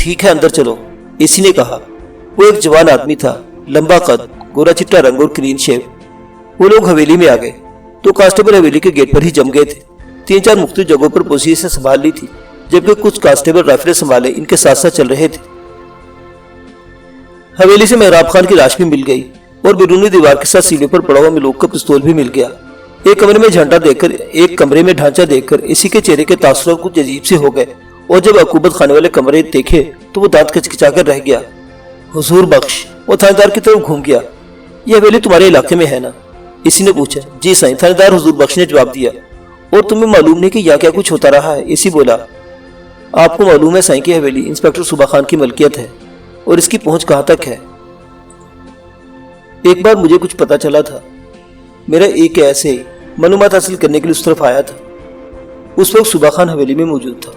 ٹھیک ہے اندر چلو، اسی نے کہا۔ وہ ایک جوان آدمی تھا، لمبا قد، گورا چٹا رنگ اور کلین شیو۔ وہ لوگ حویلی میں آ گئے تو کانسٹیبل حویلی کے گیٹ پر ہی جم گئے تھے۔ 3-4 مختلف جگہوں پر پوزیشن سنبھال لی تھی، جبکہ کچھ کانسٹیبل رائفلیں سنبھالے ان کے ساتھ ساتھ چل رہے تھے۔ حویلی سے مہراب خان کی لاش بھی مل گئی اور بیرونی دیوار کے ساتھ سیڑھی پر پڑا ہوا ملوک کا پستول بھی مل گیا۔ ایک کمرے میں ڈھانچہ دیکھ کر اسی کے چہرے کے تاثرات کچھ عجیب سے ہو گئے، اور جب عقوبت خانے والے کمرے دیکھے تو وہ دانت کچکچا کر رہ گیا۔ حضور بخش، وہ تھانے دار کی طرف گھوم گیا۔ یہ حویلی تمہارے علاقے میں ہے نا؟ اسی نے پوچھا۔ جی سائیں، تھانے دار حضور بخش نے جواب دیا۔ اور تمہیں معلوم نہیں کہ یہاں کیا کچھ ہوتا رہا ہے؟ اسی بولا۔ آپ کو معلوم ہے سائیں کی حویلی انسپیکٹر صوبہ خان کی ملکیت ہے، اور اس کی پہنچ کہاں تک ہے؟ ایک بار مجھے کچھ پتا چلا تھا، میرا ایک ایسے معلومات حاصل کرنے کے لیے اس طرف آیا تھا۔ اس وقت صوبہ خان حویلی میں موجود تھا۔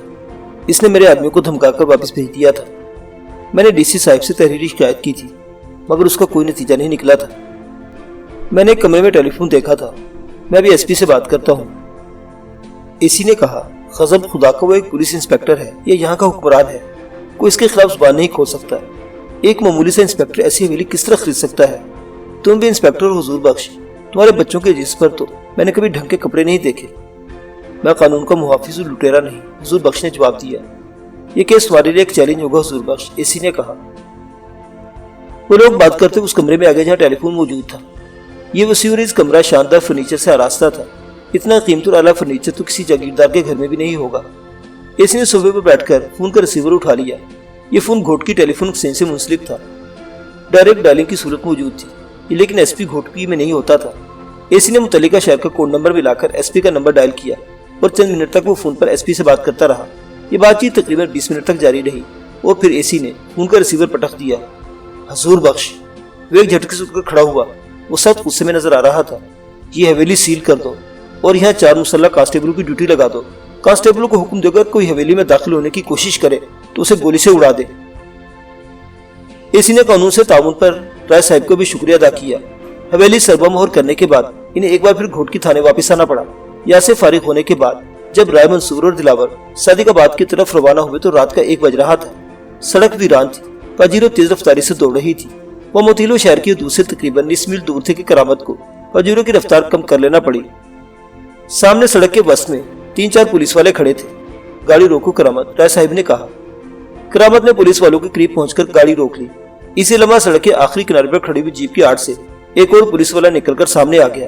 اس نے میرے آدمی کو دھمکا کر واپس بھیج دیا تھا۔ میں نے ڈی سی صاحب سے تحریری شکایت کی تھی، مگر اس کا کوئی نتیجہ نہیں نکلا تھا۔ میں نے ایک کمرے میں ٹیلی فون دیکھا تھا۔ میں ابھی ایس پی سے بات کرتا ہوں، اسی نے کہا۔ غضب خدا کا، وہ ایک پولیس انسپیکٹر ہے، یہ یہاں کا حکمران ہے، کوئی اس کے خلاف زبان نہیں کھول سکتا۔ ایک معمولی سے انسپیکٹر ایسی حویلی کس طرح خرید سکتا ہے؟ تم بھی انسپیکٹر حضور بخش، تمہارے بچوں کے جسم پر تو میں نے کبھی ڈھنگ کے کپڑے نہیں دیکھے۔ میں قانون کا محافظ اور لٹیرا نہیں، حضور بخش نے جواب دیا۔ یہ کیس تمہارے لیے ایک چیلنج ہوگا حضور بخش، اسی نے کہا۔ وہ لوگ بات کرتے اس کمرے میں آگے جہاں ٹیلی فون موجود تھا۔ یہ وسیع اور اس کمرہ شاندار فرنیچر سے آراستہ تھا۔ اتنا قیمتی اور اعلیٰ فرنیچر تو کسی جاگیردار کے گھر میں بھی نہیں ہوگا۔ اس نے صوبے پر بیٹھ کر فون کا ریسیور اٹھا لیا۔ یہ فون گھوٹکی ٹیلی فون ایکسچینج سے منسلک تھا۔ ڈائریکٹ ڈائلنگ کی صورت موجود تھی، لیکن ایس پی گھوٹکی میں نہیں ہوتا تھا۔ اسی نے متعلقہ شہر کا کوڈ نمبر ملا کر ایس پی کا نمبر ڈائل کیا اور چند منٹ تک وہ فون پر ایس پی سے بات کرتا رہا۔ یہ بات چیت تقریباً 20 منٹ تک جاری رہی اور پھر اسی نے فون کا ریسیور پٹخ دیا۔ حضور بخش، وہ ایک جھٹکے سے اٹھ کر کھڑا ہوا۔ وہ سخت غصے میں نظر آ رہا تھا۔ یہ حویلی سیل کر دو اور یہاں 4 مسلح کانسٹیبلوں کی ڈیوٹی لگا دو۔ کانسٹیبلوں کو حکم دے کر کوئی حویلی میں داخل ہونے کی کوشش کرے تو اسے گولی سے اڑا دے۔ اسی نے قانون سے تعاون پر رائے صاحب کو بھی شکریہ ادا کیا۔ حویلی سربہ مہر کرنے کے بعد انہیں ایک بار پھر گھوٹکی تھانے واپس آنا پڑا۔ یہاں سے فارغ ہونے کے بعد جب رائے منصور اور دلاور صادق آباد کی طرف روانہ ہوئے تو رات کا 1 بج رہا تھا۔ سڑک ویران تھی، پاجیرو تیز رفتاری سے دوڑ رہی تھی۔ وہ موتیلو شہر کی حدود سے تقریباً 20 میل دور تھے کہ کرامت کو پاجیرو کی رفتار کم کر لینا پڑی۔ سامنے سڑک کے وسط میں 3-4 پولیس والے کھڑے تھے۔ گاڑی روکو کرامت، رائے صاحب نے کہا۔ کرامت نے پولیس والوں کے قریب پہنچ کر گاڑی روک لی۔ اسی لمحہ سڑک کے آخری کنارے پر کھڑی ہوئی جیپ کی آڑ سے ایک اور پولیس والا نکل کر سامنے آ گیا۔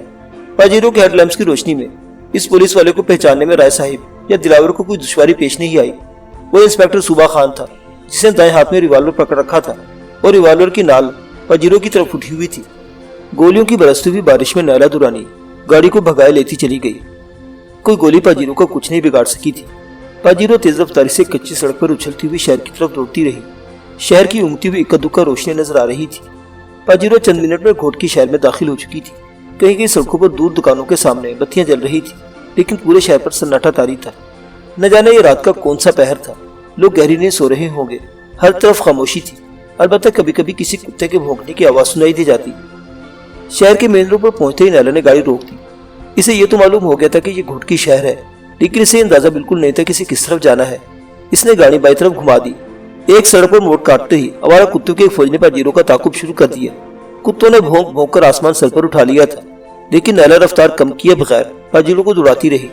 پاجیرو کے ہیڈ لیمپس کی روشنی میں اس پولیس والے کو پہچاننے میں رائے صاحب یا دلاور کو کوئی دشواری پیش نہیں آئی۔ وہ انسپیکٹر صوبہ خان تھا، جس نے دائیں ہاتھ میں ریوالور پکڑ رکھا تھا اور ریوالور کی نال پاجیرو کی طرف اٹھی ہوئی تھی۔ گولیوں کی برستی ہوئی بارش میں نیلا دورانی گاڑی کو بھگائے لیتی چلی گئی۔ کوئی گولی پاجیرو کو کچھ نہیں بگاڑ سکی تھی۔ پاجیرو تیز رفتاری سے کچی سڑک پر اچھلتی ہوئی شہر کی طرف دوڑتی رہی۔ شہر کی اونگتی ہوئی اکا دکا روشنی نظر آ رہی تھی۔ پاجیرو چند منٹ میں گھوٹکی شہر میں داخل ہو چکی تھی۔ کہیں کہیں سڑکوں پر دور دکانوں کے سامنے بتیاں جل رہی تھی، لیکن پورے شہر پر سناٹا طاری تھا۔ نہ جانے یہ رات کا کون سا پہر تھا، لوگ گہری نیند سو رہے ہوں گے۔ ہر طرف خاموشی تھی، البتہ کبھی کبھی کسی کتے کے بھونکنے کی آواز سنائی دی جاتی۔ شہر کے مین روڈ پر پہنچتے ہی نیلا نے گاڑی روک دی۔ اسے یہ تو معلوم ہو گیا تھا کہ یہ گھوٹکی شہر ہے، لیکن اسے اندازہ بالکل نہیں تھا کہ اسے کس طرف جانا ہے۔ اس نے گاڑی بائیں طرف گھما دی۔ ایک سڑک پر موڑ کاٹتے ہی آوارہ کتوں کے ایک فوج نے پاجیرو کا تعاقب شروع کر دیا۔ کتوں نے بھونک بھونک کر آسمان سر پر اٹھا لیا تھا، لیکن نیلا رفتار کم کیے بغیر پاجیرو کو دوڑاتی رہی۔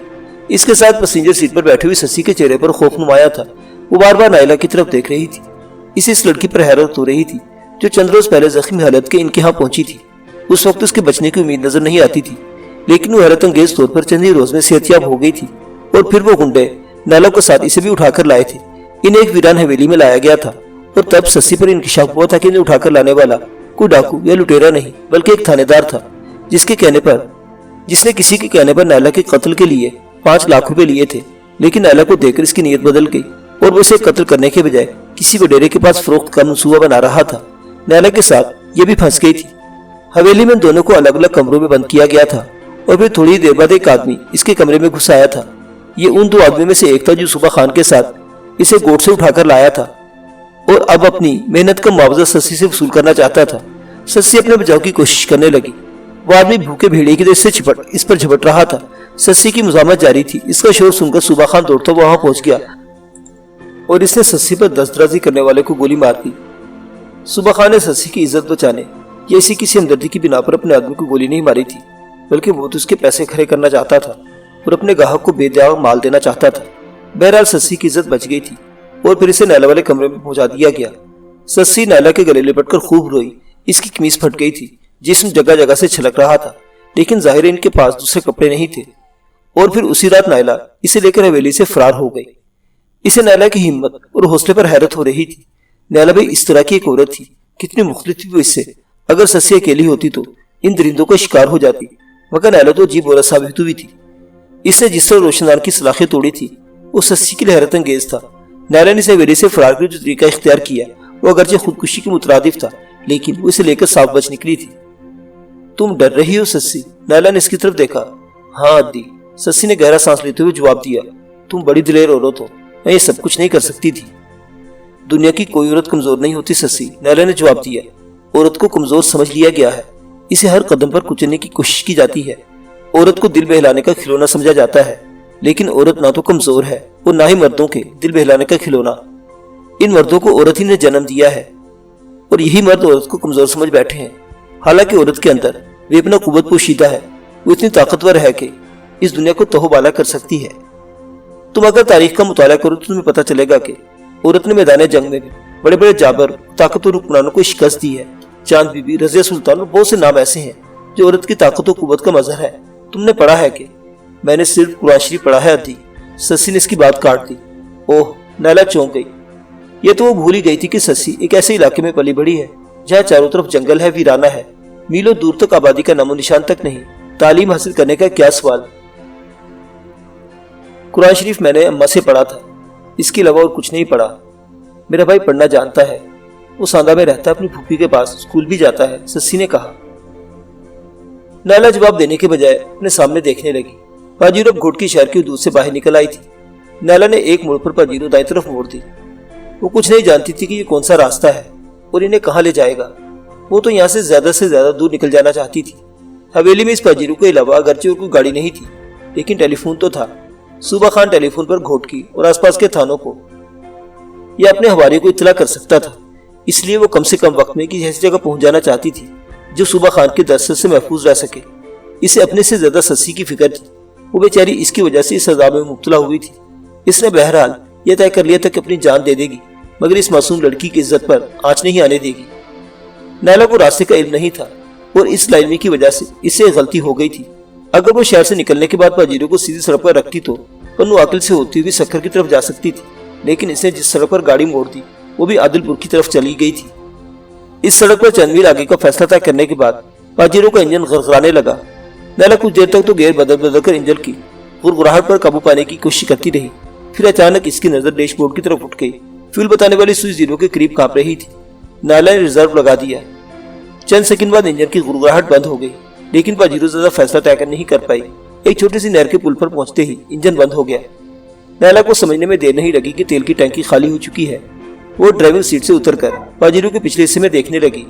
اس کے ساتھ پسنجر سیٹ پر بیٹھی ہوئی سسی کے چہرے پر خوف نمایاں تھا۔ وہ بار بار نیلا کی طرف دیکھ رہی تھی۔ اسے اس لڑکی پر حیرت ہو رہی تھی جو چند روز پہلے زخمی حالت کے ان کے ہاں پہنچی تھی۔ اس وقت اس کے بچنے کی امید نظر نہیں آتی تھی، لیکن وہ حیرت انگیز طور پر چند ہی روز میں صحتیاب ہو گئی تھی۔ اور پھر وہ گنڈے نیلا کو ساتھ اسے بھی اٹھا کر لائے تھے۔ انہیں ایک ویران حویلی میں لایا گیا تھا اور تب سسی پر انکشاف ہوا تھا کہ انہیں اٹھا کر لانے والا کوئی ڈاکو یا لٹیرا نہیں بلکہ ایک تھانے دار تھا، جس نے کسی کے کہنے پر نیلا کے قتل کے لیے 5 لاکھ روپے لیے تھے۔ لیکن نیلا کو دیکھ کر اس کی نیت بدل گئی اور وہ اسے قتل کرنے کے بجائے کسی وڈیرے کے پاس فروخت کا منصوبہ بنا رہا تھا۔ نیلا کے ساتھ یہ بھی پھنس گئی تھی۔ حویلی میں دونوں کو الگ الگ کمروں میں بند کیا گیا تھا اور پھر تھوڑی دیر بعد ایک آدمی اس کے کمرے میں گھس آیا تھا۔ یہ ان 2 آدمیوں میں سے ایک تھا جو صوبہ خان کے ساتھ اسے گوٹ سے اٹھا کر لایا تھا اور اب اپنی محنت کا معاوضہ سسی سے وصول کرنا چاہتا تھا۔ سسی اپنے بچاؤ کی کوشش کرنے لگی۔ وہ آدمی بھوکے بھیڑیے کی طرح اس پر جھپٹ رہا تھا۔ سسی کی مزاحمت جاری تھی۔ اس کا شور سن کر صوبہ خان دوڑتا وہاں پہنچ گیا اور اس نے سسی پر دست درازی کرنے والے کو گولی مار دی۔ صبح خان نے سسی کی عزت بچانے یا اسی کسی ہمدردی کی بنا پر اپنے آدمی کو گولی نہیں ماری تھی، بلکہ وہ تو اس کے پیسے کھڑے کرنا چاہتا تھا اور اپنے گاہک کو بے جا مال دینا چاہتا تھا۔ بہرحال سسی کی عزت بچ گئی تھی اور پھر اسے نیلا والے کمرے میں پہنچا دیا گیا۔ سسی نیلا کے گلے لپٹ کر خوب روئی۔ اس کی قمیص پھٹ گئی تھی، جسم جگہ جگہ سے چھلک رہا تھا، لیکن ظاہر ان کے پاس دوسرے کپڑے نہیں تھے۔ اور پھر اسی رات نیلا اسے لے کر حویلی سے فرار ہو گئی۔ اسے نیلا کی ہمت اور حوصلے پر حیرت ہو رہی تھی۔ نیلا بھی اس طرح کی ایک عورت تھی، کتنی مختلف تھی وہ اس سے۔ اگر سسی اکیلی ہوتی تو ان درندوں کا شکار ہو جاتی، مگر نیلا تو عجیب عورت ثابت ہوئی تھی۔ اس نے جس طرح روشندار کی سلاخیں توڑی تھی وہ سسی کے لیے حیرت انگیز تھا۔ نیلا نے اسے حویلی سے فرار کا جو طریقہ اختیار کیا وہ اگرچہ خودکشی کے مترادف تھا، لیکن وہ اسے لے کر صاف بچ نکلی تھی۔ تم ڈر رہی ہو سسی؟ نیلا نے اس کی طرف دیکھا۔ ہاں عدی، سسی نے گہرا سانس لیتے ہوئے جواب دیا۔ تم بڑی دلیر عورت ہو، میں یہ سب کچھ نہیں کر سکتی تھی۔ دنیا کی کوئی عورت کمزور نہیں ہوتی سسی، نیلا نے جواب دیا۔ عورت کو کمزور سمجھ لیا گیا ہے، اسے ہر قدم پر کچلنے کی کوشش کی جاتی ہے۔ عورت کو دل بہلانے کا کھلونا سمجھا جاتا ہے، لیکن عورت نہ تو کمزور ہے اور نہ ہی مردوں کے دل بہلانے کا کھلونا۔ ان مردوں کو عورت ہی نے جنم دیا ہے اور یہی مرد عورت کو کمزور سمجھ بیٹھے ہیں۔ حالانکہ عورت کے اندر وہ اپنا قوت پوشیدہ ہے، وہ اتنی طاقتور ہے کہ اس دنیا کو تہو بالا کر سکتی ہے۔ تم اگر تاریخ کا مطالعہ کرو تو تمہیں پتہ چلے گا کہ عورت نے میدان جنگ میں بھی بڑے بڑے جابر طاقتور حکمرانوں کو شکست دی ہے۔ چاند بی بی، رضیہ سلطان اور بہت سے نام ایسے ہیں جو عورت کی طاقت و قوت کا مظہر ہے۔ تم نے پڑھا ہے کہ میں نے صرف قرآن شریف پڑھا ہے عدی۔ سسی نے اس کی بات کاٹ دی۔ اوہ، نیلا چونک گئی۔ یہ تو وہ بھول ہی گئی تھی کہ سسی ایک ایسے علاقے میں پلی بڑھی ہے جہاں چاروں طرف جنگل ہے، ویرانہ ہے، میلوں دور تک آبادی کا نام و نشان تک نہیں۔ تعلیم حاصل کرنے کا کیا سوال؟ قرآن شریف میں نے اماں سے پڑھا تھا، اس کے علاوہ اور کچھ نہیں پڑھا۔ میرا بھائی پڑھنا جانتا ہے، وہ ساندہ میں رہتا ہے، اپنی پھوپھی کے پاس اسکول بھی جاتا ہے، سسی نے کہا۔ نیلا جواب دینے کے بجائے اپنے سامنے دیکھنے لگی۔ پاجیرو اب گھوٹ کی شہر کی حدود سے باہر نکل آئی تھی۔ نیلا نے ایک موڑ پر پاجیرو دائیں طرف موڑ دی۔ وہ کچھ نہیں جانتی تھی کہ یہ کون سا راستہ ہے اور انہیں کہاں لے جائے گا۔ وہ تو یہاں سے زیادہ دور نکل جانا چاہتی تھی۔ حویلی میں اس پاجیرو کے علاوہ اگرچہ اور کوئی گاڑی نہیں تھی، لیکن ٹیلی فون تو تھا۔ صوبہ خان ٹیلی فون پر گھوٹ کی اور آس پاس کے تھانوں کو یا اپنے حوالی کو اطلاع کر سکتا تھا۔ اس لیے وہ کم سے کم وقت میں کسی ایسی جگہ پہنچ جانا چاہتی تھی جو صوبہ خان کے دسترس سے محفوظ رہ سکے۔ اسے اپنے سے زیادہ سسی کی فکر تھی۔ وہ بیچاری اس کی وجہ سے اس عذاب میں مبتلا ہوئی تھی۔ اس نے بہرحال یہ طے کر لیا تھا کہ اپنی جان دے دے گی، مگر اس معصوم لڑکی کی عزت پر آنچ نہیں آنے دے گی۔ نیلا کو راستے کا علم نہیں تھا اور اس لا علمی کی وجہ سے اس سے غلطی ہو گئی تھی۔ اگر وہ شہر سے نکلنے کے بعد پاجیرو کو سیدھی سڑک پر رکھتی تو پنو عقل سے ہوتی ہوئی سکھر کی طرف جا سکتی تھی، لیکن اس نے جس سڑک پر گاڑی موڑ دی وہ بھی عادل پور کی طرف چلی گئی تھی۔ اس سڑک پر چند میل آگے کا فیصلہ طے کرنے کے بعد پاجیرو کا انجن غرغرانے لگا۔ نیلا کچھ دیر تک تو گیئر بدل کر انجن کی غرغراہٹ پر قابو پانے کی کوشش کرتی رہی۔ پھر اچانک اس کی نظر ڈیش بورڈ کی طرف اٹھ گئی۔ فیول بتانے والی سوئچ زیرو کے قریب کانپ رہی تھی۔ نیلا نے ریزرو لگا دیا۔ چند سیکنڈ بعد انجن کی غرغراہٹ بند ہو گئی، لیکن پاجیرو زیادہ فیصلہ طے نہیں کر پائی۔ ایک چھوٹی سی نہر کے پل پر پہنچتے ہی انجن بند ہو گیا۔ نیلا کو سمجھنے میں دیر نہیں لگی کہ تیل کی ٹینکی خالی ہو چکی ہے۔ وہ ڈرائیونگ سیٹ سے اتر کر پاجیرو کے پچھلے حصے میں دیکھنے لگی۔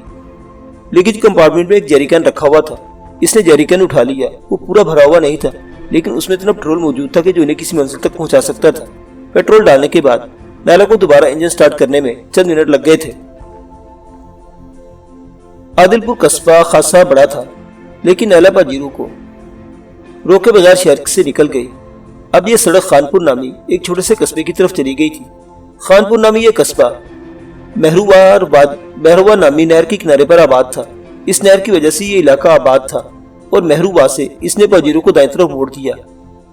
لیکن کمپارٹمنٹ میں ایک جیری کین رکھا ہوا تھا۔ اس نے جیری کین اٹھا لیا۔ وہ پورا بھرا ہوا نہیں تھا، لیکن اس میں اتنا پیٹرول موجود تھا کہ جو انہیں کسی منزل تک پہنچا سکتا تھا۔ پیٹرول ڈالنے کے بعد نیلا کو دوبارہ انجن سٹارٹ کرنے میں چند منٹ لگ گئے تھے۔ عادل پور قصبہ خاصا بڑا تھا، لیکن نیلا پاجیرو کو روکے بغیر شہر سے نکل گئی۔ اب یہ سڑک خانپور نامی ایک چھوٹے سے قصبے کی طرف چلی گئی تھی۔ خانپور نامی یہ قصبہ مہروا نامی نہر کے کنارے پر آباد تھا۔ اس نہر کی وجہ سے یہ علاقہ آباد تھا اور مہروا سے اس نے پاجیرو کو دائیں طرف موڑ دیا۔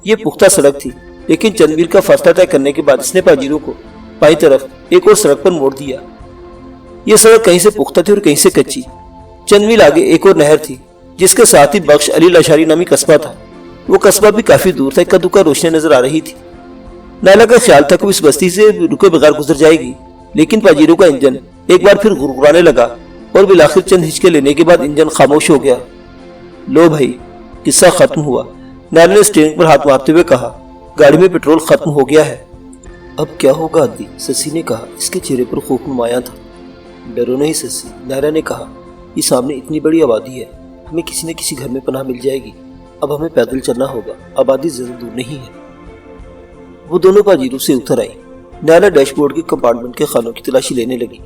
یہ پختہ سڑک تھی، لیکن چند میل کا فاصلہ طے کرنے کے بعد اس نے پاجیرو کو بائیں طرف ایک اور سڑک پر موڑ دیا۔ یہ سڑک کہیں سے پختہ تھی اور کہیں سے کچی۔ چند میل آگے ایک اور نہر تھی جس کے ساتھ ہی بخش علی لاشاری نامی قصبہ تھا۔ وہ قصبہ بھی کافی دور تھا، اکا دکا روشنیاں نظر آ رہی تھی۔ نیلا کا خیال تھا کہ وہ اس بستی سے رکے بغیر گزر جائے گی، لیکن پاجیرو کا انجن ایک بار پھر غرغرانے لگا اور بالآخر چند ہچکے لینے کے بعد انجن خاموش ہو گیا۔ لو بھائی، قصہ ختم ہوا، نیلا نے اسٹیئرنگ پر ہاتھ مارتے ہوئے کہا۔ گاڑی میں پیٹرول ختم ہو گیا ہے۔ اب کیا ہوگا عدی؟ سسی نے کہا۔ اس کے چہرے پر خوف نمایاں تھا۔ ڈرو نہیں سسی، نیلا نے کہا۔ یہ سامنے اتنی بڑی آبادی ہے، ہمیں کسی نہ کسی گھر میں پناہ مل جائے گی۔ اب ہمیں پیدل چلنا ہوگا، آبادی زیادہ دور نہیں ہے۔ وہ دونوں پاجیرو سے اتر آئیں۔ نائلہ ڈیش بورڈ کے کمپارٹمنٹ کے خانوں کی تلاشی لینے لگی۔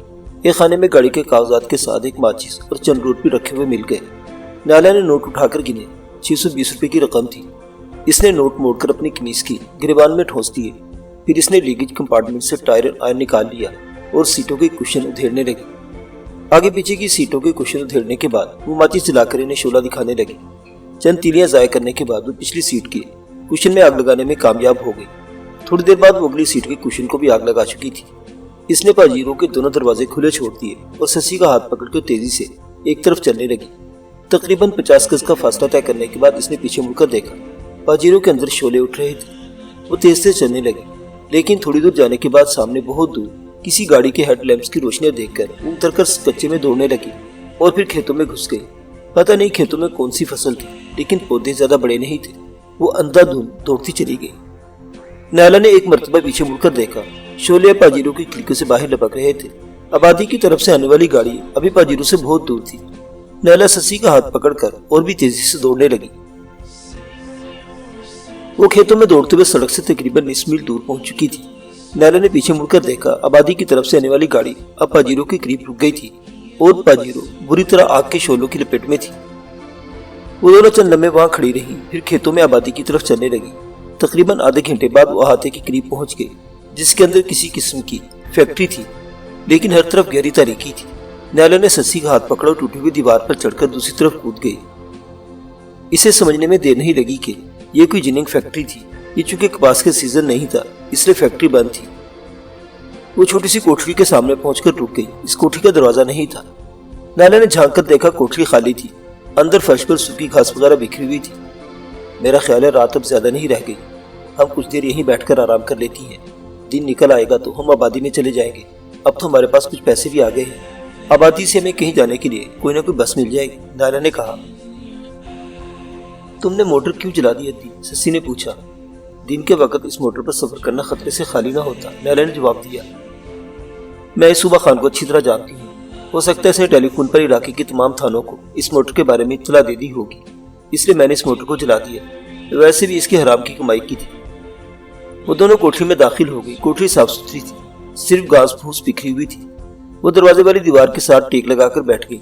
ایک خانے میں گاڑی کے کاغذات کے ساتھ ایک ماچس اور چند روپے رکھے ہوئے مل گئے۔ نائلہ نے نوٹ اٹھا کر گنے، 620 روپے کی رقم تھی۔ اس نے نوٹ موڑ کر اپنی قمیص کی گریبان میں ٹھونس دیے، پھر اس نے لیگیج کمپارٹمنٹ سے ٹائر آئرن نکال لیا اور سیٹوں کے کشن ادھیڑنے لگی۔ آگے پیچھے کی سیٹوں کے کشن ادھیڑنے کے بعد وہ ماچس جلا کر انہیں شعلہ دکھانے لگی۔ چند تیلیاں ضائع کرنے کے بعد وہ پچھلی سیٹ کے کشن میں آگ لگانے میں کامیاب ہو گئی۔ تھوڑی دیر بعد وہ اگلی سیٹ کے کشن کو بھی آگ لگا چکی تھی۔ اس نے پاجیروں کے دونوں دروازے کھلے چھوڑ دیے اور سسی کا ہاتھ پکڑ کر تیزی سے ایک طرف چلنے لگی۔ تقریباً 50 گز کا فاصلہ طے کرنے کے بعد اس نے پیچھے مڑ کر دیکھا، پاجیروں کے اندر شعلے اٹھ رہے تھے۔ وہ تیز سے چلنے لگی، لیکن تھوڑی دور جانے کے بعد سامنے بہت دور کسی گاڑی کے ہیڈ لیمپس کی روشنیاں دیکھ کر وہ اتر کر کچے میں دوڑنے لگی اور پھر کھیتوں میں گھس گئی۔ پتہ نہیں کھیتوں میں کون سی فصل تھی، لیکن پودے زیادہ بڑے نہیں تھے۔ وہ اندھا دھند دوڑتی چلی گئی۔ نائلہ نے ایک مرتبہ پیچھے مڑ کر دیکھا، شعلے پاجیروں کی کھڑکیوں سے باہر لپک رہے تھے۔ آبادی کی طرف سے آنے والی گاڑی ابھی پاجیروں سے بہت دور تھی۔ نائلہ سسی کا ہاتھ پکڑ کر اور بھی تیزی سے دوڑنے لگی۔ وہ کھیتوں میں دوڑتے ہوئے سڑک سے تقریباً 20 میل دور پہنچ چکی تھی۔ نائلہ نے پیچھے مڑ کر دیکھا، آبادی کی طرف سے آنے والی گاڑی اب پاجیروں کے قریب رک گئی تھی اور پاجیروں بری طرح آگ کے شعلوں کی لپیٹ میں تھی۔ وہ دونوں چند لمحے وہاں کھڑی رہی، پھر کھیتوں میں آبادی کی طرف چلنے لگی۔ تقریباً آدھے گھنٹے بعد وہ احاطے کے قریب پہنچ گئی، جس کے اندر کسی قسم کی فیکٹری تھی، لیکن ہر طرف گہری تاریکی تھی۔ نائلہ نے سسی کا ہاتھ پکڑا اور ٹوٹی ہوئی دیوار پر چڑھ کر دوسری طرف کود گئی۔ اسے سمجھنے میں دیر نہیں لگی کہ یہ کوئی جننگ فیکٹری تھی۔ یہ چونکہ کپاس کا سیزن نہیں تھا، اس لیے فیکٹری بند تھی۔ وہ چھوٹی سی کوٹری کے سامنے پہنچ کر رک گئی۔ اس کوٹری کا دروازہ نہیں تھا۔ نائلہ نے جھانک کر دیکھا، کوٹری خالی تھی۔ اندر فرش پر سوکھی گھاس وغیرہ بکھری ہوئی تھی۔ میرا خیال ہے رات اب زیادہ نہیں رہ گئی، ہم کچھ دیر یہیں بیٹھ کر آرام کر لیتی ہیں۔ دن نکل آئے گا تو ہم آبادی میں چلے جائیں گے۔ اب تو ہمارے پاس کچھ پیسے بھی آ گئے ہیں، آبادی سے ہمیں کہیں جانے کے لیے کوئی نہ کوئی بس مل جائے گی۔ نائلہ نے کہا۔ تم نے موٹر کیوں جلا دی ادی؟ سسی نے پوچھا۔ دن کے وقت اس موٹر پر سفر کرنا خطرے سے خالی نہ ہوتا، نائلہ نے جواب دیا۔ میں اس صوبہ خان کو اچھی طرح جانتی ہوں، ہو سکتا ہے اسے ٹیلی فون پر علاقے کے تمام تھانوں کو اس موٹر کے بارے میں اطلاع دے دی ہوگی، اس لیے میں نے اس موٹر کو جلا دیا۔ ویسے بھی اس کی حرام کی کمائی کی تھی۔ وہ دونوں کوٹری میں داخل ہو گئی۔ کوٹری صاف ستھری تھی، صرف گھاس پھوس بکھری ہوئی تھی۔ وہ دروازے والی دیوار کے ساتھ ٹیک لگا کر بیٹھ گئی۔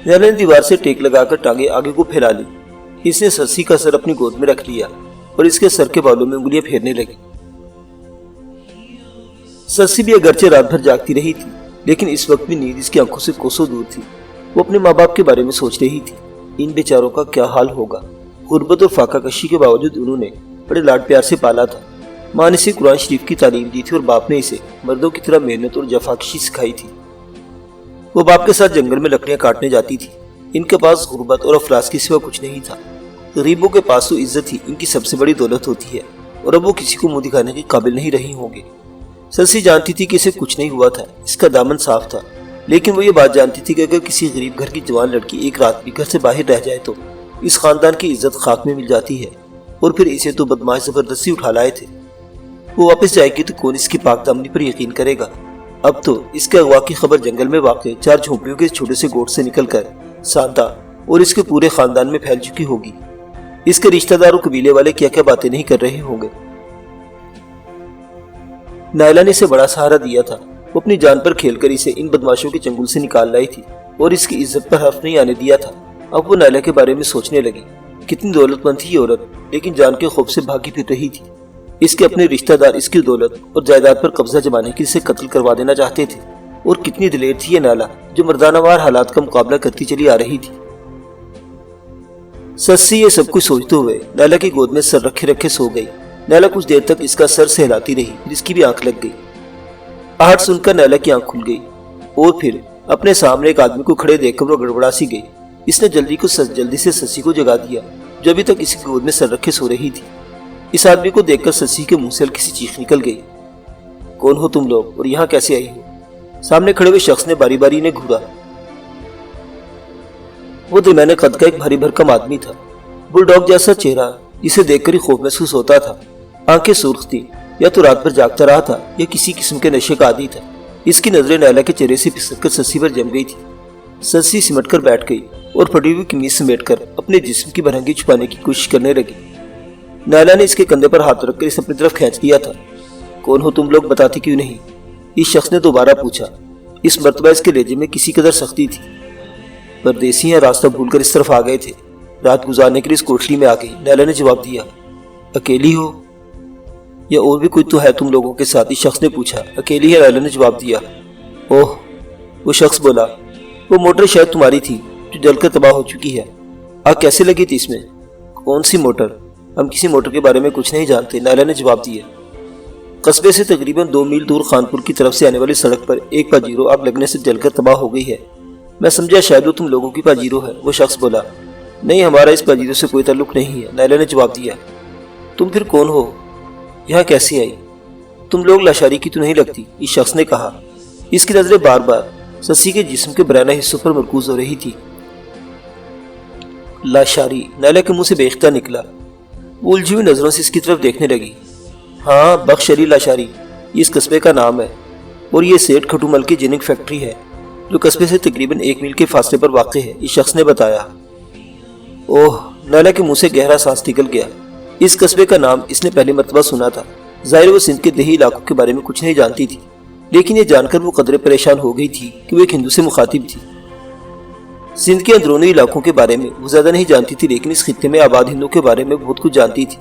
نائلہ نے دیوار سے ٹیک لگا کر ٹانگیں آگے کو پھیلا لی۔ اس نے سسی کا سر اپنی گود میں رکھ لیا اور اس کے سر کے بالوں میں انگلیاں پھیرنے لگی۔ سسی بھی اگرچہ رات بھر جاگتی رہی تھی، لیکن اس وقت بھی نیند اس کی آنکھوں سے کوسوں دور تھی۔ وہ اپنے ماں باپ کے بارے میں سوچ رہی تھی، ان بیچاروں کا کیا حال ہوگا۔ غربت اور فاقہ کشی کے باوجود انہوں نے بڑے لاڈ پیار سے پالا تھا۔ ماں نے اسے قرآن شریف کی تعلیم دی تھی اور باپ نے اسے مردوں کی طرح محنت اور جفاکشی سکھائی تھی۔ وہ باپ کے ساتھ جنگل میں لکڑیاں کاٹنے جاتی تھی۔ ان کے پاس غربت اور افلاس کے سوا کچھ نہیں تھا۔ غریبوں کے پاس تو عزت ہی ان کی سب سے بڑی دولت ہوتی ہے، اور اب وہ کسی کو منہ دکھانے کے قابل نہیں رہی ہوں گے۔ سسی جانتی تھی کہ اسے کچھ نہیں ہوا تھا، اس کا دامن صاف تھا، لیکن وہ یہ بات جانتی تھی کہ اگر کسی غریب گھر کی جوان لڑکی ایک رات بھی گھر سے باہر رہ جائے تو اس خاندان کی عزت خاک میں مل جاتی ہے، اور پھر اسے تو بدماش زبردستی اٹھا لائے تھے۔ وہ واپس جائے گی تو کون اس کی پاک دامنی پر یقین کرے گا؟ اب تو اس کے اغوا کی خبر جنگل میں واقع 4 جھونپڑیوں کے چھوٹے سے گوٹ سے نکل کر سانتا اور اس کے پورے خاندان میں پھیل چکی ہوگی۔ اس کے رشتہ دار اور قبیلے والے کیا کیا باتیں نہیں کر رہے ہوں گے۔ نائلہ نے اسے بڑا سہارا دیا تھا۔ وہ اپنی جان پر کھیل کر اسے ان بدماشوں کے چنگل سے نکال لائی تھی اور اس کی عزت پر حرف نہیں آنے دیا تھا۔ اب وہ نائلہ کے بارے میں سوچنے لگی، کتنی دولت مند تھی یہ عورت، لیکن جان کے خوف سے بھاگی پھر رہی تھی۔ اس کے اپنے رشتہ دار اس کی دولت اور جائیداد پر قبضہ جمانے کے اسے قتل کروا دینا چاہتے تھے، اور کتنی دلیر تھی یہ نائلہ جو مردانہ وار حالات کا مقابلہ کرتی چلی آ رہی تھی۔ سسی یہ سب کچھ سوچتے ہوئے نائلہ کی گود میں سر رکھے رکھے سو گئی۔ نائلہ کچھ دیر تک اس کا سر سہلاتی رہی، پھر اس کی بھی آنکھ لگ گئی۔ آہٹ سن کر نائلہ کی آنکھ کھل گئی اور پھر اپنے سامنے ایک آدمی کو کھڑے دیکھ کر وہ گڑبڑا سی گئی۔ اس نے جلدی سے سسی کو جگا دیا جو ابھی تک اس کی گود میں سر رکھے سو رہی تھی۔ اس آدمی کو دیکھ کر سسی کے منہ سے ہلکی سی چیخ نکل گئی۔ کون ہو تم لوگ اور یہاں کیسے آئی ہو؟ سامنے کھڑے ہوئے شخص نے باری باری انہیں گھورا۔ وہ درمیانے قد کا ایک بھاری بھرکم آدمی تھا، بل ڈاگ جیسا چہرہ جسے دیکھ کر ہی خوف محسوس ہوتا تھا۔ آنکھیں سرخ تھی، یا تو رات بھر جاگتا رہا تھا یا کسی قسم کے نشے کا عادی تھا۔ اس کی نظریں نائلہ کے چہرے سے پھسل کر سسی پر جم گئی تھی۔ سسی سمٹ کر بیٹھ گئی اور پھٹی ہوئی قمیص سمیٹ کر اپنے جسم کی برہنگی چھپانے کی کوشش کرنے لگی۔ نائلہ نے اس کے کندھے پر ہاتھ رکھ کر اسے اپنی طرف کھینچ دیا تھا۔ کون ہو تم لوگ، بتاتے کیوں نہیں؟ اس شخص نے دوبارہ پوچھا۔ اس مرتبہ اس کے لہجے میں کسی قدر سختی تھی۔ پردیسی ہیں، راستہ بھول کر اس طرف آ گئے تھے، رات گزارنے کے لیے اس کوٹھلی میں آ گئی، نیلا نے جواب دیا۔ اکیلی ہو یا اور بھی کوئی تو ہے تم لوگوں کے ساتھ؟ اس شخص نے پوچھا۔ اکیلی ہے، نیلا نے جواب دیا۔ اوہ، وہ شخص بولا، وہ موٹر شاید تمہاری تھی جو جل کر تباہ ہو چکی ہے۔ آگ کیسے لگی تھی اس میں؟ کون سی موٹر؟ ہم کسی موٹر کے بارے میں کچھ نہیں جانتے، نیلا نے جواب دیا۔ قصبے سے تقریباً 2 میل دور خانپور کی طرف سے آنے والی سڑک پر ایک پاجیرو آگ لگنے سے جل کر تباہ ہو گئی ہے۔ میں سمجھا شاید وہ تم لوگوں کی پاجیرو ہے، وہ شخص بولا۔ نہیں، ہمارا اس پاجیرو سے کوئی تعلق نہیں ہے، نیلا نے جواب دیا۔ تم پھر کون ہو؟ یہاں کیسی آئی؟ تم لوگ لاشاری کی تو نہیں لگتی، اس شخص نے کہا۔ اس کی نظریں بار بار سسی کے جسم کے برہنہ حصوں پر مرکوز ہو رہی تھی۔ لاشاری، نیلا کے منہ سے بے اختیار نکلا۔ وہ الجھی ہوئی نظروں سے اس کی طرف دیکھنے لگی۔ ہاں، بخش علی لاشاری، یہ اس قصبے کا نام ہے، اور یہ سیٹھ کھٹو مل کی جینک فیکٹری ہے جو قصبے سے تقریباً 1 میل کے فاصلے پر واقع ہے، اس شخص نے بتایا۔ اوہ، نیلا کے منہ سے گہرا سانس نکل گیا۔ اس قصبے کا نام اس نے پہلی مرتبہ سنا تھا۔ ظاہر وہ سندھ کے دیہی علاقوں کے بارے میں کچھ نہیں جانتی تھی، لیکن یہ جان کر وہ قدرے پریشان ہو گئی تھی کہ وہ ایک ہندو سے مخاطب تھی۔ سندھ کے اندرونی علاقوں کے بارے میں وہ زیادہ نہیں جانتی تھی، لیکن اس خطے میں آباد ہندوؤں کے بارے میں بہت کچھ جانتی تھی۔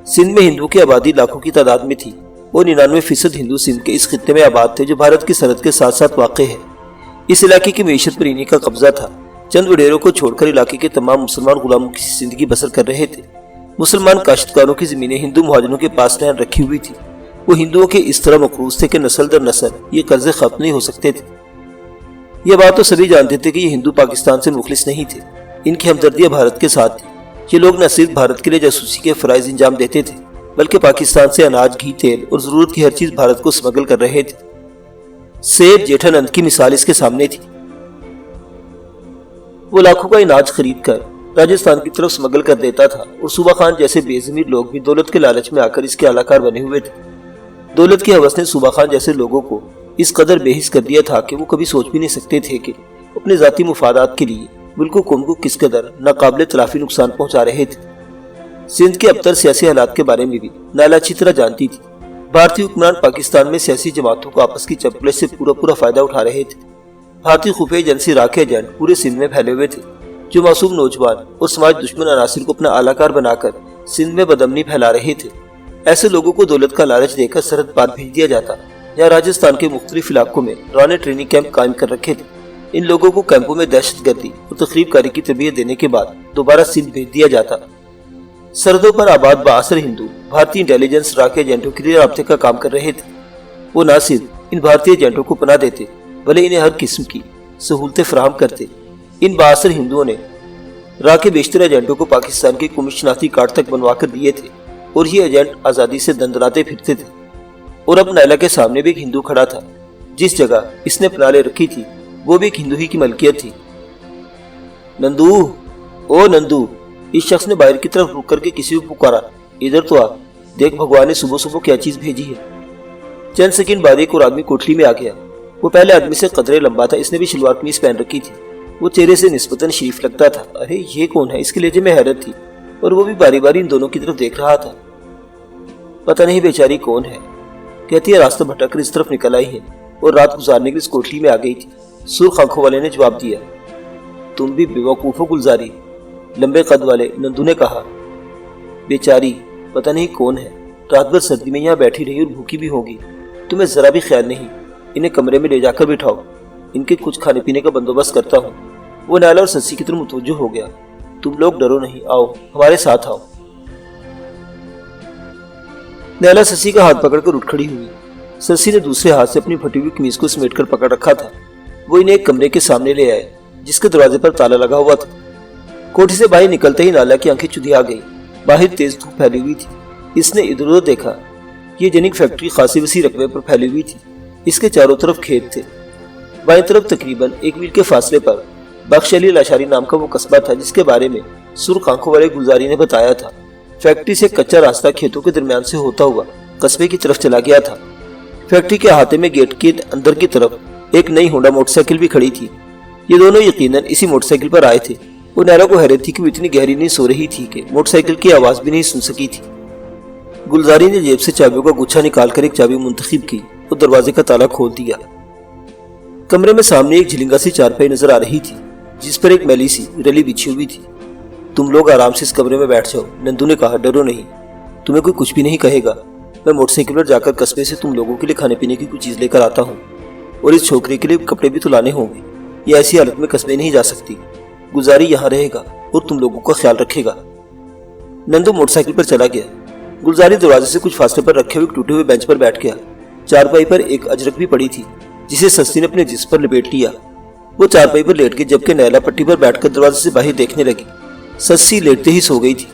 سندھ میں ہندوؤں کی آبادی لاکھوں کی تعداد میں تھی، اور 99% ہندو سندھ کے اس خطے میں آباد تھے جو بھارت کی سرحد کے ساتھ ساتھ واقع ہے۔ اس علاقے کی معیشت پر انہی کا قبضہ تھا۔ چند وڈیروں کو چھوڑ کر علاقے کے تمام مسلمان غلاموں کی زندگی بسر کر رہے تھے۔ مسلمان کاشتکاروں کی زمینیں ہندو مہاجروں کے پاس نہر رکھی ہوئی تھی۔ وہ ہندوؤں کے اس طرح مقروض تھے کہ نسل در نسل یہ قرضے ختم نہیں ہو سکتے تھے۔ یہ بات تو سبھی جانتے تھے کہ یہ ہندو پاکستان سے مخلص نہیں تھے، ان کی ہمدردیاں بھارت کے ساتھ تھی۔ یہ لوگ نہ صرف بھارت کے لیے جاسوسی کے فرائض انجام دیتے تھے، بلکہ پاکستان سے اناج، گھی، تیل اور ضرورت کی ہر چیز بھارت کو سمگل کر رہے تھے۔ سیٹھ جیٹھانند کی مثال اس کے سامنے تھی۔ وہ لاکھوں کا اناج خرید کر راجستھان کی طرف سمگل کر دیتا تھا، اور صوبہ خان جیسے بے ضمیر لوگ بھی دولت کے لالچ میں آ کر اس کے اعلی کار بنے ہوئے تھے۔ دولت کی ہوس نے صوبہ خان جیسے لوگوں کو اس قدر بے حس کر دیا تھا کہ وہ کبھی سوچ بھی نہیں سکتے تھے کہ اپنے ذاتی مفادات کے لیے ملک و قوم کو کس قدر ناقابل تلافی نقصان پہنچا رہے تھے۔ سندھ کے ابتر سیاسی حالات کے بارے میں بھی نیلا اچھی طرح جانتی تھی۔ بھارتی حکمران پاکستان میں سیاسی جماعتوں کو آپس کی چپکلش سے پورا فائدہ اٹھا رہے تھے۔ بھارتی خفیہ ایجنسی راکھ ایجنٹ پورے سندھ میں پھیلے ہوئے تھے، جو معصوم نوجوان اور سماج دشمن عناصر کو اپنا اعلی کار بنا کر سندھ میں بدامنی پھیلا رہے تھے۔ ایسے لوگوں کو دولت کا لالچ دے کر سرحد پار بھیج دیا جاتا، یا راجستھان کے مختلف علاقوں میں رانے ٹریننگ کیمپ قائم کر رکھے تھے۔ ان لوگوں کو کیمپوں میں دہشت گردی اور تخریب کاری کی تربیت دینے کے بعد دوبارہ سندھ بھیج دیا جاتا۔ سرحدوں پر آباد بااثر ہندو بھارتی انٹیلیجنس راکھ ایجنٹوں کے لیے رابطے کا کام کر رہے تھے۔ وہ نہ صرف ان بھارتی ایجنٹوں کو پناہ دیتے، بلکہ انہیں ہر قسم کی سہولتیں فراہم کرتے۔ ان بااثر ہندوؤں نے راکھ کے بیشتر ایجنٹوں کو پاکستان کے قومی شناختی کارڈ تک بنوا کر دیے تھے، اور یہ ایجنٹ آزادی سے دندناتے پھرتے تھے۔ اور اب نیلا کے سامنے بھی ایک ہندو کھڑا تھا۔ جس جگہ اس نے پناہ لے رکھی تھی وہ بھی ایک ہندو ہی کی ملکیت تھی۔ نندو، او نندو، اس شخص نے باہر کی طرف رک کر کے کسی کو پکارا۔ ادھر تو آ، دیکھ بھگوان نے صبح صبح کیا چیز بھیجی ہے۔ چند سیکنڈ بعد ایک اور آدمی کوٹھلی میں آ گیا۔ وہ پہلے آدمی سے قدرے لمبا تھا، اس نے بھی شلوار قمیض پہن رکھی تھی۔ وہ چہرے سے نسبتاً شریف لگتا تھا۔ ارے یہ کون ہے؟ اس کے لہجے میں حیرت تھی، اور وہ بھی باری باری ان دونوں کی طرف دیکھ رہا تھا۔ پتہ نہیں بیچاری کون ہے، کہتی ہے راستہ بھٹک کر اس طرف نکل آئی ہے اور رات گزارنے کے اس کوٹھلی میں آ گئی تھی، سرخ آنکھوں والے نے جواب دیا۔ تم بھی بیوقوف ہو گلزاری، لمبے قد والے نندو نے کہا۔ بیچاری پتہ نہیں کون ہے، رات بھر سردی میں یہاں بیٹھی رہی اور بھوکی بھی ہوگی، تمہیں ذرا بھی خیال نہیں۔ انہیں کمرے میں لے جا کر بٹھاؤ، ان کے کچھ کھانے پینے کا بندوبست کرتا ہوں۔ وہ نیلا اور سسی کی طرف متوجہ ہو گیا۔ تم لوگ ڈرو نہیں، آؤ ہمارے ساتھ آؤ۔ نیلا سسی کا ہاتھ پکڑ کر اٹھ کھڑی ہوئی۔ سسی نے دوسرے ہاتھ سے اپنی پھٹی ہوئی قمیض کو سمیٹ کر پکڑ رکھا تھا۔ وہ انہیں ایک کمرے کے سامنے لے آئے جس کے دروازے پر تالا لگا ہوا تھا۔ کوٹھی سے باہر نکلتے ہی نیلا کی آنکھیں چدھیا گئی۔ باہر تیز دھوپ پھیلی ہوئی تھی۔ اس نے ادھر ادھر دیکھا۔ یہ جینک فیکٹری خاصی وسیع رقبے پر پھیلی ہوئی تھی۔ اس کے چاروں طرف کھیت تھے۔ بائیں طرف تقریباً 1 میل کے فاصلے پر بخش علی لاشاری نام کا وہ قصبہ تھا جس کے بارے میں سرخ آنکھوں والے گلزاری نے بتایا تھا۔ فیکٹری سے کچا راستہ کھیتوں کے درمیان سے ہوتا ہوا قصبے کی طرف چلا گیا تھا۔ فیکٹری کے احاطے میں گیٹ کے اندر کی طرف ایک نئی ہونڈا موٹر سائیکل بھی کھڑی تھی۔ یہ دونوں یقیناً اسی موٹر سائیکل پر آئے تھے۔ وہ نیلا کو حیرت تھی کہ وہ اتنی گہری نہیں سو رہی تھی کہ موٹر سائیکل کی آواز بھی نہیں سن سکی تھی۔ گلزاری نے جیب سے چابیوں کا گچھا نکال کر ایک چابی منتخب کی اور دروازے کا تالا کھول دیا۔ کمرے میں سامنے ایک جھلنگا سی چارپائی نظر آ رہی تھی جس پر ایک میلی سی رلی بچھی ہوئی تھی۔ تم لوگ آرام سے اس کمرے میں بیٹھ جاؤ، نندو نے کہا، ڈرو نہیں، تمہیں کوئی کچھ بھی نہیں کہے گا۔ میں موٹر سائیکل پر جا کر قصبے سے تم لوگوں کے لیے کھانے پینے کی کوئی چیز لے کر آتا ہوں، اور اس چھوکرے کے لیے کپڑے بھی تو لانے ہوں گے، یہ ایسی حالت میں قصبے نہیں جا سکتی۔ گلزاری یہاں رہے گا اور تم لوگوں کا خیال رکھے گا۔ نندو موٹر سائیکل پر چلا گیا۔ گلزاری دروازے سے کچھ فاصلے پر رکھے ہوئے ٹوٹے ہوئے بینچ پر بیٹھ گیا۔ چارپائی پر ایک اجرک بھی پڑی تھی جسے سستی نے اپنے جسم پر لپیٹ لیا۔ وہ چارپائی پر لیٹ گئی جبکہ نیلا پٹی پر بیٹھ کر دروازے سے باہر دیکھنے لگی۔ سسی لیٹتے ہی سو گئی تھی۔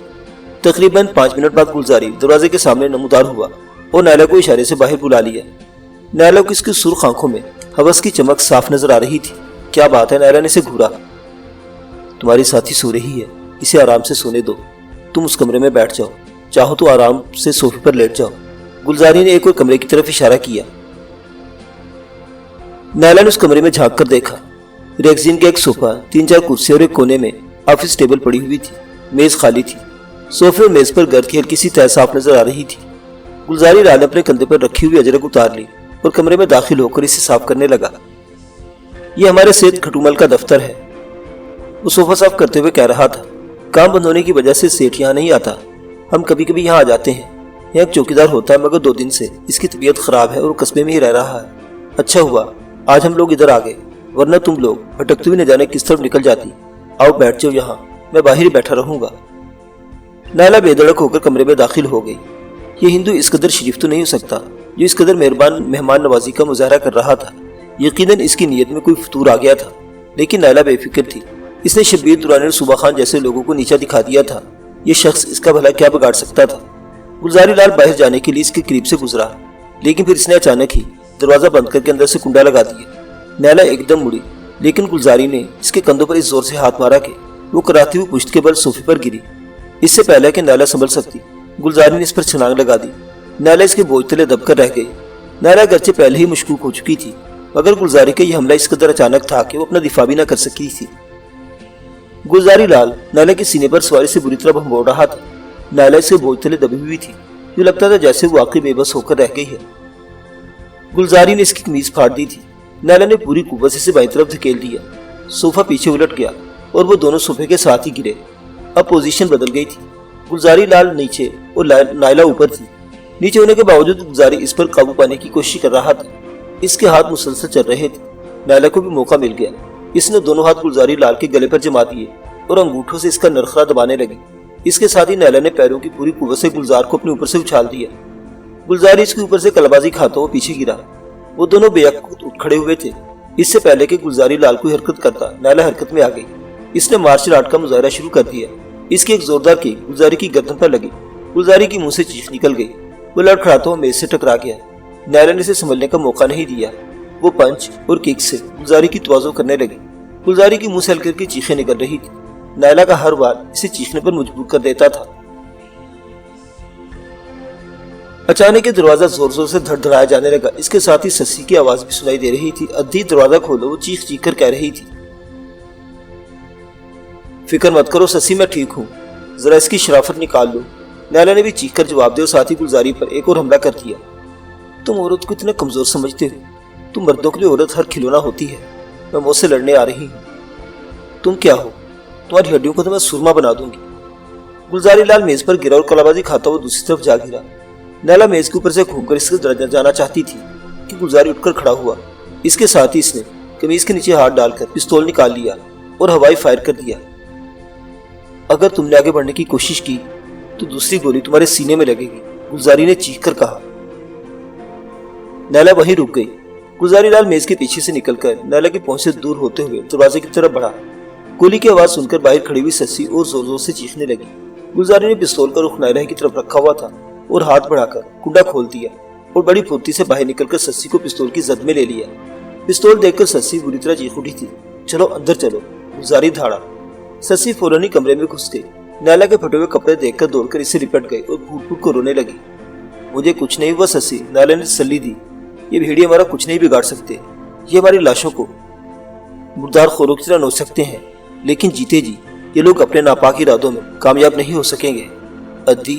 تقریباً 5 منٹ بعد گلزاری دروازے کے سامنے نمودار ہوا اور نیلا کو اشارے سے باہر بلا لیا۔ نیلا کو اس کی سرخ آنکھوں میں ہوس کی چمک صاف نظر آ رہی تھی۔ کیا بات ہے؟ نیلا نے اسے گھورا۔ تمہاری ساتھی سو رہی ہے، اسے آرام سے سونے دو، تم اس کمرے میں بیٹھ جاؤ، چاہو تو آرام سے صوفے پر لیٹ جاؤ۔ گلزاری نے ایک اور کمرے کی طرف اشارہ کیا۔ نیلا نے اس کمرے میں جھانک کر دیکھا۔ ریگزین کا ایک صوفہ، 3-4 کرسی اور ایک کونے میں آفس ٹیبل پڑی ہوئی تھی۔ میز خالی تھی۔ صوفے اور میز پر گرد کی ہلکی سی تہہ صاف نظر آ رہی تھی۔ گلزاری لال نے اپنے کندھے پر رکھی ہوئی اجرک اتار لی اور کمرے میں داخل ہو کر اسے صاف کرنے لگا۔ یہ ہمارے سید کھٹومل کا دفتر ہے، وہ صوفہ صاف کرتے ہوئے کہہ رہا تھا۔ کام بند ہونے کی وجہ سے سیٹ یہاں نہیں آتا، ہم کبھی کبھی یہاں آ جاتے ہیں۔ یہاں ایک چوکیدار ہوتا ہے مگر 2 دن سے اس کی طبیعت خراب ہے اور وہ قصبے میں ہی رہ رہا ہے۔ اچھا ہوا آج ہم لوگ ادھر آ گئے، ورنہ تم لوگ بھٹکتے ہوئے نہ جانے کس طرف نکل جاتی۔ آؤ بیٹھ جاؤ یہاں، میں باہر ہی بیٹھا رہوں گا۔ نیلا بے دھڑک ہو کر کمرے میں داخل ہو گئی۔ یہ ہندو اس قدر شریف تو نہیں ہو سکتا جو اس قدر مہمان نوازی کا مظاہرہ کر رہا تھا۔ یقیناً اس کی نیت میں کوئی فتور آ گیا تھا، لیکن نیلا بے فکر تھی۔ اس نے شبیر درانی اور صوبہ خان جیسے لوگوں کو نیچا دکھا دیا تھا۔ یہ شخص اس کا بھلا کیا بگاڑ سکتا تھا؟ گلزاری لال باہر جانے کے لیے اس کے قریب سے گزرا، لیکن پھر اس نے اچانک ہی دروازہ بند کر کے اندر سے کنڈا لگا دیا۔ نیلا ایک دم مڑی، لیکن گلزاری نے اس کے کندھوں پر اس زور سے ہاتھ مارا کہ وہ کراتی ہوئی پشت کے بل صوفے پر گری۔ اس سے پہلے کہ نیلا سنبھل سکتی، گلزاری نے اس پر چھلانگ لگا دی۔ نیلا اس کے بوجھ تلے دب کر رہ گئی۔ نیلا گرچہ پہلے ہی مشکوک ہو چکی تھی، مگر گلزاری کا یہ حملہ اس قدر اچانک تھا کہ وہ اپنا دفاع بھی نہ کر سکی تھی۔ گلزاری لال نیلا کے سینے پر سواری سے بری طرح بھنبوڑ رہا تھا۔ نیلا اس کے بوجھ تلے دبی ہوئی تھی، جو لگتا تھا جیسے وہ واقعی بے بس ہو کر رہ گئی ہے۔ گلزاری نے اس کی قمیض پھاڑ دی تھی۔ نیلا نے پوری قوت سے اسے بائیں طرف دھکیل دیا۔ صوفہ پیچھے الٹ گیا اور وہ دونوں صوفے کے ساتھ ہی گرے۔ اب پوزیشن بدل گئی تھی۔ گلزاری لال نیچے اور نیلا اوپر تھی۔ نیچے ہونے کے باوجود گلزاری اس پر قابو پانے کی کوشش کر رہا تھا۔ اس کے ہاتھ مسلسل چل رہے تھے۔ نیلا کو بھی موقع مل گیا۔ اس نے دونوں ہاتھ گلزاری لال کے گلے پر جما دیے اور انگوٹھوں سے اس کا نرخرا دبانے لگی۔ اس کے ساتھ ہی نیلا نے پیروں کی پوری قوت سے گلزار کو اپنے اوپر سے اچھال دیا۔ گلزاری اس کے اوپر سے کلبازی کھاتا ہوا پیچھے گرا۔ وہ دونوں بے وقت اٹھ کھڑے ہوئے تھے۔ اس سے پہلے کہ گلزاری لال کو حرکت کرتا، نیلا حرکت میں آ گئی۔ اس نے مارشل آرٹ کا مظاہرہ شروع کر دیا۔ اس کی ایک زوردار کی گلزاری کی گردن پر لگی۔ گلزاری کی منہ سے چیخ نکل گئی۔ وہ لڑکھڑاتا ہوا میز سے ٹکرا گیا۔ نیلا نے اسے سنبھلنے کا موقع نہیں دیا۔ وہ پنچ اور کک سے گلزاری کی توازو کرنے لگی۔ گلزاری کی منہ سے ہلکی ہلکی چیخیں نکل رہی تھی۔ نیلا کا ہر بار اسے چیخنے پر مجبور کر دیتا تھا۔ اچانک دروازہ زور زور سے دھڑ دھڑایا جانے لگا۔ اس کے ساتھ ہی سسی کی آواز بھی سنائی دے رہی تھی۔ ادھی دروازہ کھولو، وہ چیخ چیخ کر کہہ رہی تھی۔ فکر مت کرو سسی، میں ٹھیک ہوں، ذرا اس کی شرافت نکال لو۔ نیلا نے بھی چیخ کر جواب دیا اور ساتھ ہی گلزاری پر ایک اور حملہ کر دیا۔ تم عورت کو اتنا کمزور سمجھتے ہو؟ تم مردوں کے لیے عورت ہر کھلونا ہوتی ہے۔ میں موت سے لڑنے آ رہی ہوں۔ تم کیا ہو؟ تمہاری ہڈیوں کو تو میں سرما بنا دوں گی۔ گلزاری لال میز پر گرا اور کلابازی کھاتا ہوا دوسری طرف جا گرا۔ نیلا میز کے اوپر سے گھوم کر اس کے درجہ جانا چاہتی تھی کہ گلزاری اٹھ کر کھڑا ہوا۔ اس کے ساتھ ہی اس نے قمیض کے نیچے ہاتھ ڈال کر پستول نکال لیا اور ہوائی فائر کر دیا۔ اگر تم نے آگے بڑھنے کی کوشش کی تو دوسری گولی تمہارے سینے میں لگے گی، گلزاری نے چیخ کر کہا۔ نیلا وہیں رک گئی۔ گلزاری لال میز کے پیچھے سے نکل کر نیلا کی پہنچ سے دور ہوتے ہوئے دروازے کی طرف بڑھا۔ گولی کی آواز سن کر باہر کھڑی ہوئی سسی اور زور زور سے چیخنے لگی۔ گلزاری نے پستول کا رخ نیلا کی طرف رکھا ہوا تھا اور ہاتھ بڑھا کر کنڈا کھول دیا اور بڑی پھرتی سے باہر نکل کر سسی کو پستول کی زد میں لے لیا۔ پستول دیکھ کر سسی بری طرح چیخ اٹھی تھی۔ چلو اندر چلو، گلزاری دھاڑا۔ سسی فوراً ہی کمرے میں گھس گئی۔ نیلا کے پھٹے ہوئے کپڑے دیکھ کر دوڑ کر اسے لپٹ گئی اور پھوٹ پھوٹ کو رونے لگی۔ مجھے کچھ نہیں ہوا سسی، نیلا نے تسلی دی۔ یہ بھیڑی ہمارا کچھ نہیں بگاڑ سکتے۔ یہ ہماری لاشوں کو مردار خوروں کی طرح نوچ سکتے ہیں، لیکن جیتے جی یہ لوگ اپنے ناپاک ارادوں میں کامیاب نہیں ہو سکیں گے۔ ادھی